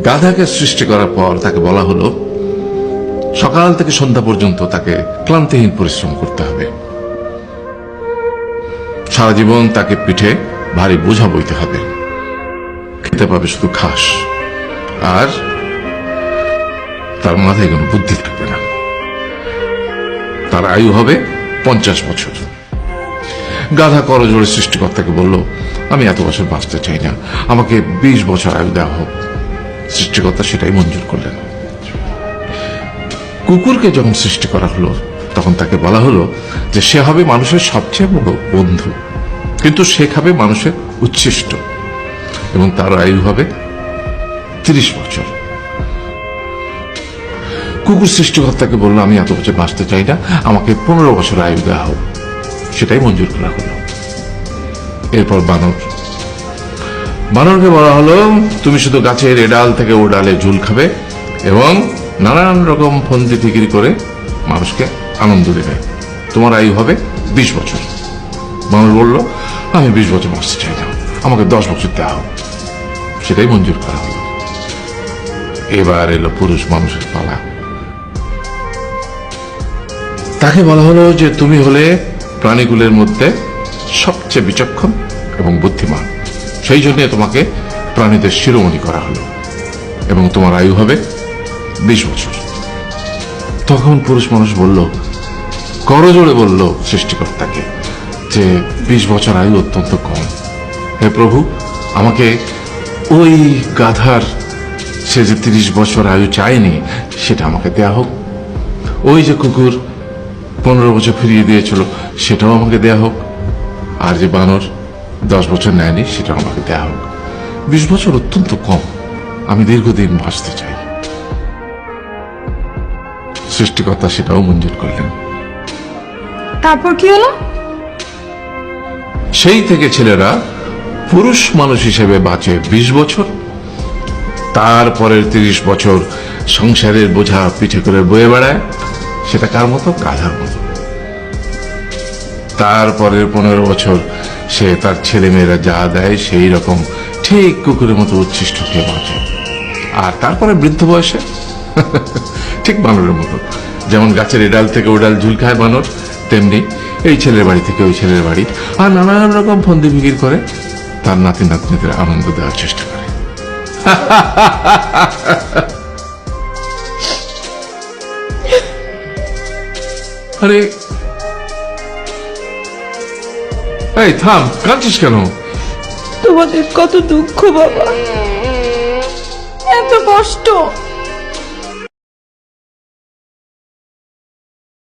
গাধাকে সৃষ্টি করার পর তাকে বলা হলো সকাল থেকে সন্ধ্যা পর্যন্ত তাকে ক্লান্তিহীন পরিশ্রম করতে হবে, সারা জীবন তাকে পিঠে ভারী বোঝা বইতে হবে, খেতে পাবে শুধু ঘাস, আর তার মাথায় কোনো বুদ্ধি থাকবে না। তার আয়ু হবে 50 বছর। গাধা করজোড়ে সৃষ্টিকর্তাকে বলল, আমি এত বছর বাঁচতে চাই না, আমাকে 20 বছর আয়ু দেওয়া হোক। সৃষ্টিকর্তা সেটাই মঞ্জুর করলেন। কুকুরকে যখন সৃষ্টি করা হলো তখন তাকে বলা হলো যে সে হবে মানুষের সবচেয়ে বড় বন্ধু, কিন্তু সে খাবে মানুষের উচ্ছিষ্ট, এবং তার আয়ু হবে 30 বছর। কুকুর সৃষ্টিকর্তাকে বলল, আমি এত বছর বাঁচতে চাই না, আমাকে 15 বছর আয়ু দেওয়া হোক। সেটাই মঞ্জুর করা হলো। এরপর বানরকে বলা হলো, তুমি শুধু গাছের এ ডাল থেকে ও ডালে ঝুল খাবে এবং নানান রকম ফন্দি ফিকির করে মানুষকে আনন্দ দেবে, তোমার আয়ু হবে 20 বছর। বানর বলল, আমি 20 বছর বাঁচতে চাই না, আমাকে 10 বছর দেওয়া হোক। সেটাই মঞ্জুর করা হলো। এবার এলো পুরুষ মানুষের পালা। তাকে বলা হলো যে তুমি হলে প্রাণীগুলোর মধ্যে সবচেয়ে বিচক্ষণ এবং বুদ্ধিমান, সেই জন্য তোমাকে প্রাণীদের শিরোমণি করা হলো এবং তোমার আয়ু হবে 20 বছর। তখন পুরুষ মানুষ বলল, করজোড়ে বলল সৃষ্টিকর্তাকে যে 20 বছর আয়ু অত্যন্ত কম, হে প্রভু, আমাকে ওই গাধার সে যে 30 বছর আয়ু চায়নি সেটা আমাকে দেয়া হোক, ওই যে কুকুর 15 বছর ফিরিয়ে দিয়েছিল সেটাও আমাকে দেয়া হোক, আর যে বানর 10 বছর নেয়নি সেটাও আমাকে দেয়া হোক। 20 বছর অত্যন্ত কম, আমি দীর্ঘদিন বাঁচতে চাই। সৃষ্টিকর্তা সেটাও মঞ্জুর করলেন। তারপর কি হলো? সেই থেকে ছেলেরা পুরুষ মানুষ হিসেবে বাঁচে 20 বছর, তারপরের 30 বছর সংসারের বোঝা পিঠে করে বয়ে বেড়ায়, সেটা কার মতো? গাধার মতো। তারপরের 15 বছর সে তার ছেলে মেয়েরা যা দেয় সেই রকম ঠিক কুকুরের মতো উচ্ছিষ্ট খেয়ে বাঁচে। আর তারপরে বৃদ্ধ বয়সে ঠিক বানরের মতো, যেমন গাছের এডাল থেকে ওডাল ঝুল খায় বানর, তেমনি এই ছেলের বাড়ি থেকে ওই ছেলের বাড়ি, আর নানান রকম ফন্দি ফিকির করে তার নাতি নাতনিদের আনন্দ দেওয়ার চেষ্টা করে। আরে এই থাম, কাঁদছিস কেন? তোমাদের কত দুঃখ বাবা, এত কষ্ট।